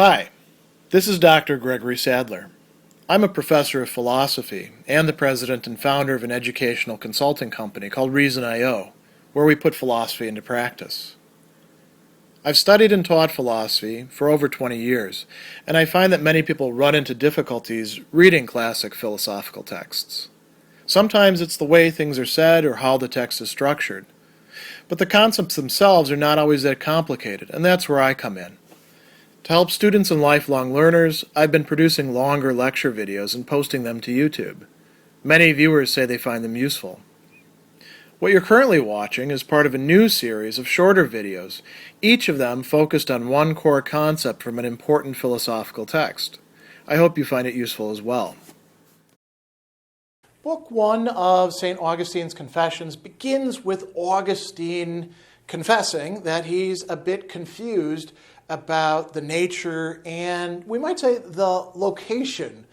Hi, this is Dr. Gregory Sadler. I'm a professor of philosophy and the president and founder of an educational consulting company called Reason.io, where we put philosophy into practice. I've studied and taught philosophy for over 20 years, and I find that many people run into difficulties reading classic philosophical texts. Sometimes it's the way things are said or how the text is structured. But the concepts themselves are not always that complicated, and that's where I come in. To help students and lifelong learners, I've been producing longer lecture videos and posting them to YouTube. Many viewers say they find them useful. What you're currently watching is part of a new series of shorter videos, each of them focused on one core concept from an important philosophical text. I hope you find it useful as well. Book 1 of St. Augustine's Confessions begins with Augustine confessing that he's a bit confused about the nature and, we might say, the location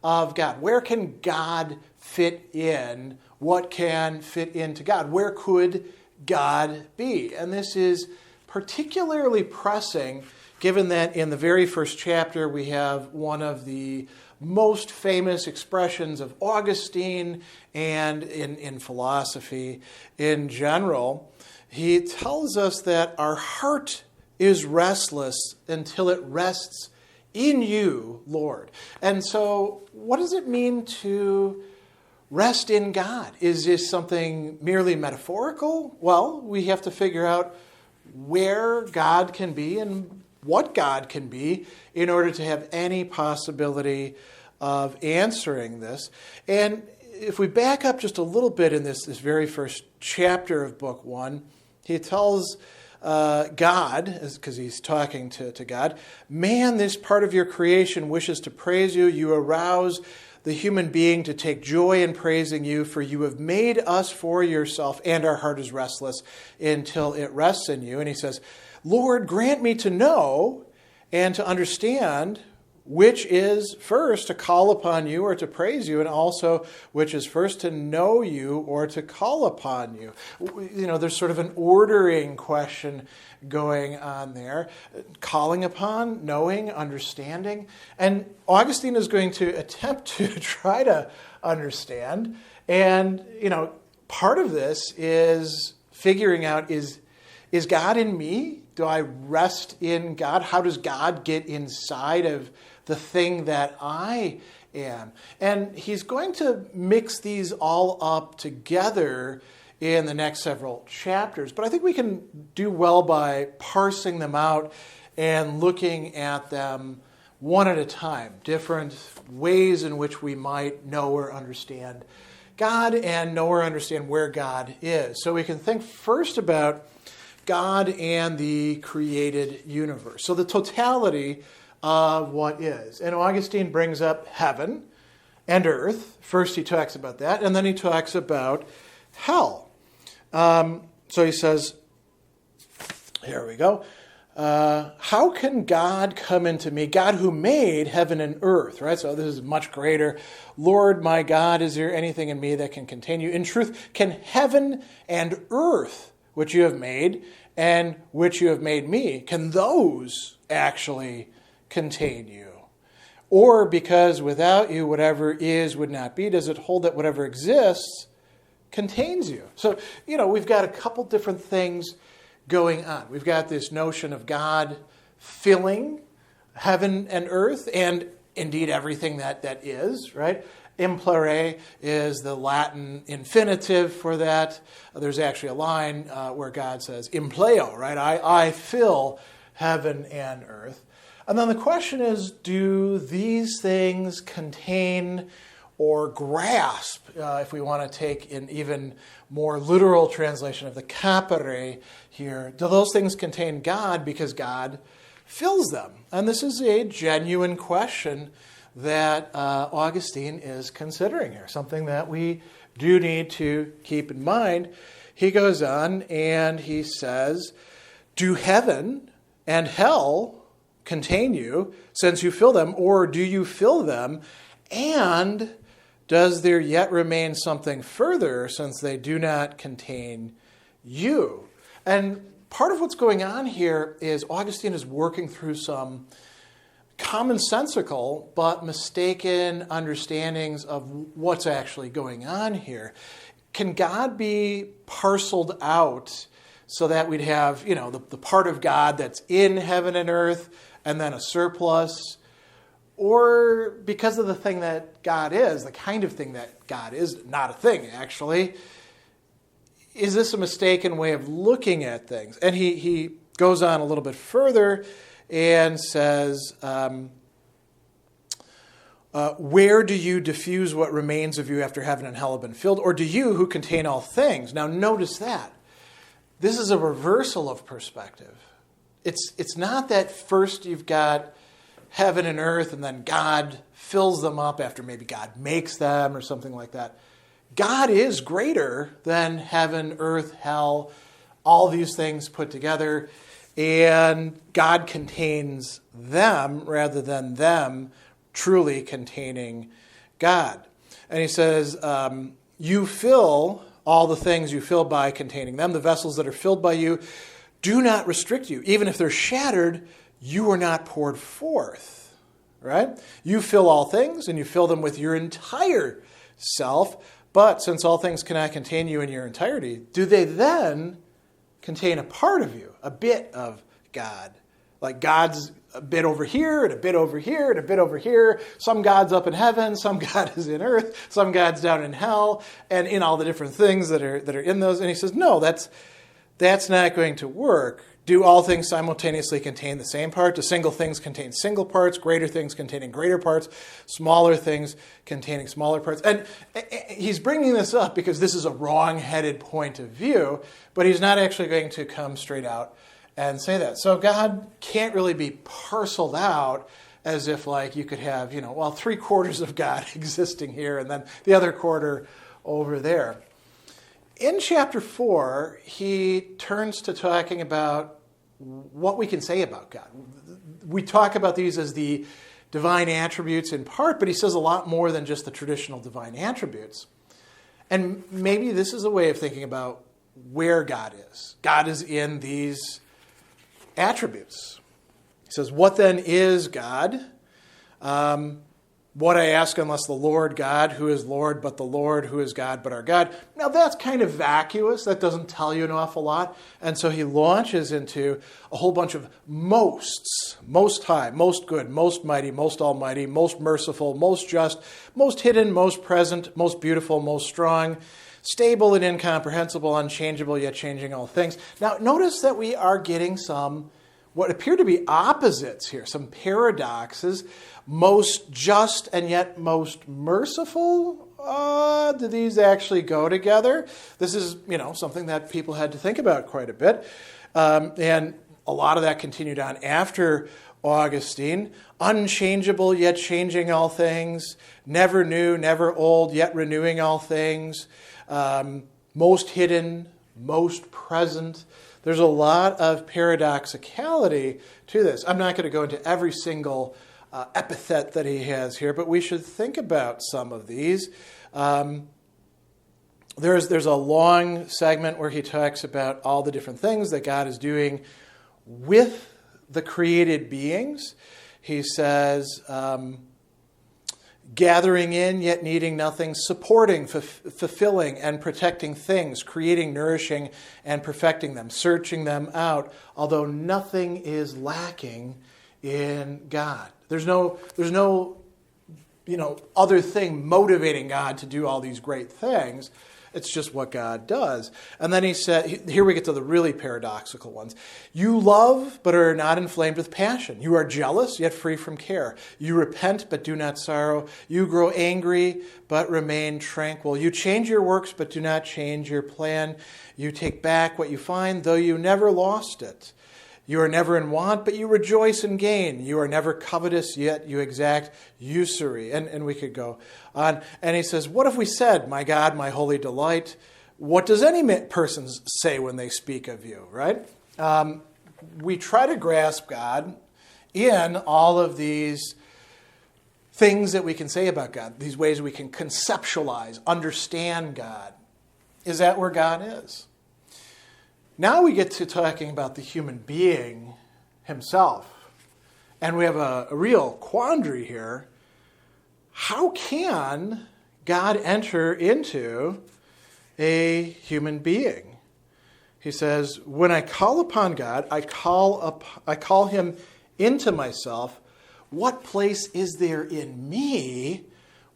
of God. Where can God fit in? What can fit into God? Where could God be? And this is particularly pressing, given that in the very first chapter we have one of the most famous expressions of Augustine and in philosophy in general. He tells us that our heart is restless until it rests in you, Lord. And so what does it mean to rest in God? Is this something merely metaphorical? Well, we have to figure out where God can be and what God can be in order to have any possibility of answering this. And if we back up just a little bit in this very first chapter of Book 1, he tells God, because he's talking to God, man, this part of your creation wishes to praise you. You arouse the human being to take joy in praising you, for you have made us for yourself, and our heart is restless until it rests in you. And he says, Lord, grant me to know and to understand which is first to call upon you or to praise you, and also which is first to know you or to call upon you. You know, there's sort of an ordering question going on there. Calling upon, knowing, understanding. And Augustine is going to attempt to try to understand. And, you know, part of this is figuring out, is God in me? Do I rest in God? How does God get inside of the thing that I am? And he's going to mix these all up together in the next several chapters. But I think we can do well by parsing them out and looking at them one at a time, different ways in which we might know or understand God and know or understand where God is. So we can think first about God and the created universe. So the totality of what is. And Augustine brings up heaven and earth. First he talks about that, and then he talks about hell. So he says, here we go. How can God come into me? God who made heaven and earth, right? So this is much greater. Lord, my God, is there anything in me that can contain you? In truth, can heaven and earth, which you have made and which you have made me, can those actually contain you? Or because without you whatever is would not be, does it hold that whatever exists contains you? So, you know, we've got a couple different things going on. We've got this notion of God filling heaven and earth and indeed everything that is, right? Implere is the Latin infinitive for that. There's actually a line where God says, impleo, right? I fill heaven and earth. And then the question is, do these things contain or grasp, if we want to take an even more literal translation of the capere here, do those things contain God because God fills them? And this is a genuine question that Augustine is considering here, something that we do need to keep in mind. He goes on and he says, do heaven and hell contain you since you fill them, or do you fill them? And does there yet remain something further since they do not contain you? And part of what's going on here is Augustine is working through some commonsensical but mistaken understandings of what's actually going on here. Can God be parceled out so that we'd have, the part of God that's in heaven and earth and then a surplus? Or because of the thing that God is, the kind of thing that God is, not a thing actually, is this a mistaken way of looking at things? And he goes on a little bit further and says, where do you diffuse what remains of you after heaven and hell have been filled? Or do you who contain all things? Now notice that. This is a reversal of perspective. It's not that first you've got heaven and earth and then God fills them up after maybe God makes them or something like that. God is greater than heaven, earth, hell, all these things put together. And God contains them rather than them truly containing God. And he says, you fill all the things you fill by containing them. The vessels that are filled by you do not restrict you. Even if they're shattered, you are not poured forth. Right? You fill all things and you fill them with your entire self. But since all things cannot contain you in your entirety, do they then contain a part of you, a bit of God? Like God's a bit over here and a bit over here and a bit over here. Some God's up in heaven, some God is in earth, some God's down in hell, and in all the different things that are in those. And he says, no, that's not going to work. Do all things simultaneously contain the same part? Do single things contain single parts, greater things containing greater parts, smaller things containing smaller parts? And he's bringing this up because this is a wrong-headed point of view, but he's not actually going to come straight out and say that. So God can't really be parceled out as if like you could have, 3/4 of God existing here and then the other quarter over there. In chapter 4, he turns to talking about what we can say about God. We talk about these as the divine attributes in part, but he says a lot more than just the traditional divine attributes. And maybe this is a way of thinking about where God is. God is in these attributes. He says, what then is God? What I ask unless the Lord God, who is Lord, but the Lord, who is God, but our God. Now that's kind of vacuous. That doesn't tell you an awful lot. And so he launches into a whole bunch of mosts. Most high, most good, most mighty, most almighty, most merciful, most just, most hidden, most present, most beautiful, most strong, stable and incomprehensible, unchangeable, yet changing all things. Now notice that we are getting some what appear to be opposites here, some paradoxes. Most just and yet most merciful? Do these actually go together? This is, something that people had to think about quite a bit. And a lot of that continued on after Augustine. Unchangeable, yet changing all things. Never new, never old, yet renewing all things. Most hidden, most present. There's a lot of paradoxicality to this. I'm not going to go into every single epithet that he has here, but we should think about some of these. There's a long segment where he talks about all the different things that God is doing with the created beings. He says, gathering in yet needing nothing, supporting, fulfilling, and protecting things, creating, nourishing, and perfecting them, searching them out, although nothing is lacking in God. There's no other thing motivating God to do all these great things. It's just what God does. And then he said, here we get to the really paradoxical ones. You love, but are not inflamed with passion. You are jealous, yet free from care. You repent, but do not sorrow. You grow angry, but remain tranquil. You change your works, but do not change your plan. You take back what you find, though you never lost it. You are never in want, but you rejoice in gain. You are never covetous, yet you exact usury. And we could go on. And he says, what if we said, my God, my holy delight? What does any person say when they speak of you, right? We try to grasp God in all of these things that we can say about God, these ways we can conceptualize, understand God. Is that where God is? Now we get to talking about the human being himself. And we have a real quandary here. How can God enter into a human being? He says, when I call upon God, I call him into myself. What place is there in me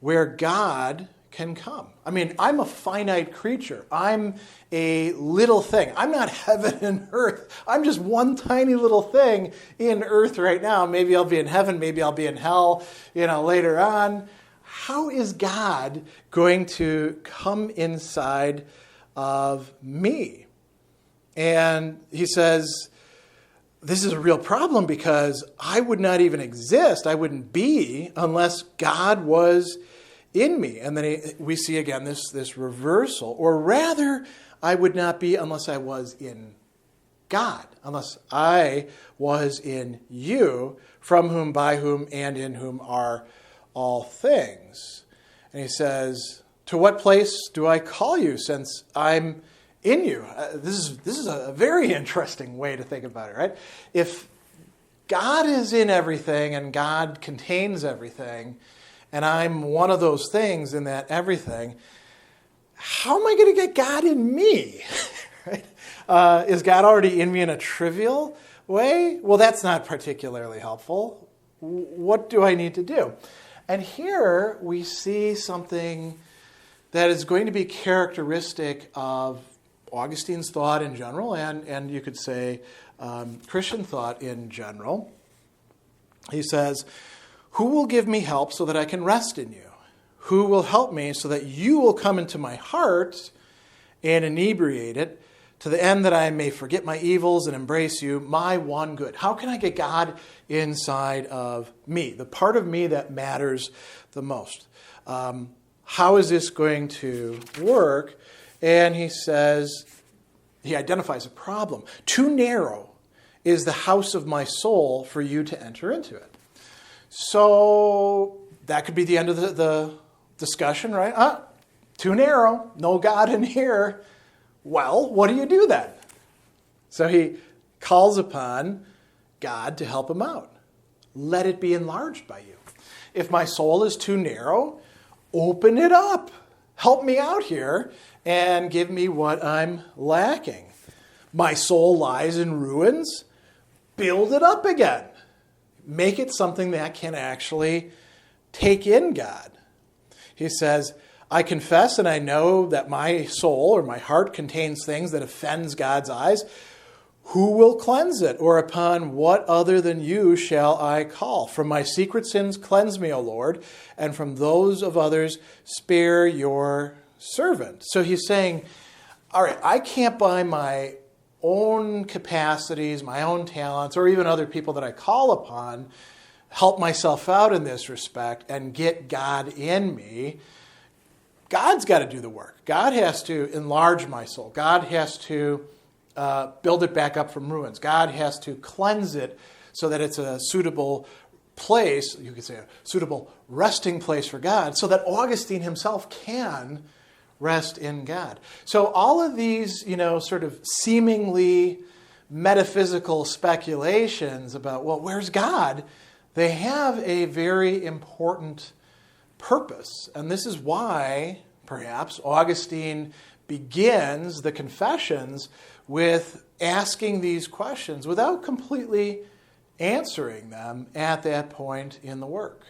where God can come? I mean, I'm a finite creature. I'm a little thing. I'm not heaven and earth. I'm just one tiny little thing in earth right now. Maybe I'll be in heaven. Maybe I'll be in hell, later on. How is God going to come inside of me? And he says, this is a real problem because I would not even exist. I wouldn't be unless God was in me. And then we see again this reversal. Or rather, I would not be unless I was in God, unless I was in you, from whom, by whom, and in whom are all things. And he says, to what place do I call you since I'm in you? This is a very interesting way to think about it, right? If God is in everything and God contains everything, and I'm one of those things in that everything, how am I going to get God in me? Right? Is God already in me in a trivial way? Well, that's not particularly helpful. What do I need to do? And here we see something that is going to be characteristic of Augustine's thought in general, and you could say Christian thought in general. He says, who will give me help so that I can rest in you? Who will help me so that you will come into my heart and inebriate it, to the end that I may forget my evils and embrace you, my one good? How can I get God inside of me, the part of me that matters the most? How is this going to work? And he says, he identifies a problem. Too narrow is the house of my soul for you to enter into it. So that could be the end of the discussion, right? Too narrow, no God in here. Well, what do you do then? So he calls upon God to help him out. Let it be enlarged by you. If my soul is too narrow, open it up. Help me out here and give me what I'm lacking. My soul lies in ruins. Build it up again. Make it something that can actually take in God. He says, I confess and I know that my soul or my heart contains things that offends God's eyes. Who will cleanse it? Or upon what other than you shall I call? From my secret sins cleanse me, O Lord, and from those of others spare your servant. So he's saying, all right, I can't by my own capacities, my own talents, or even other people that I call upon, help myself out in this respect and get God in me. God's got to do the work. God has to enlarge my soul. God has to build it back up from ruins. God has to cleanse it so that it's a suitable place, you could say a suitable resting place for God, so that Augustine himself can rest in God. So all of these, sort of seemingly metaphysical speculations about, well, where's God? They have a very important purpose. And this is why, perhaps, Augustine begins the Confessions with asking these questions without completely answering them at that point in the work.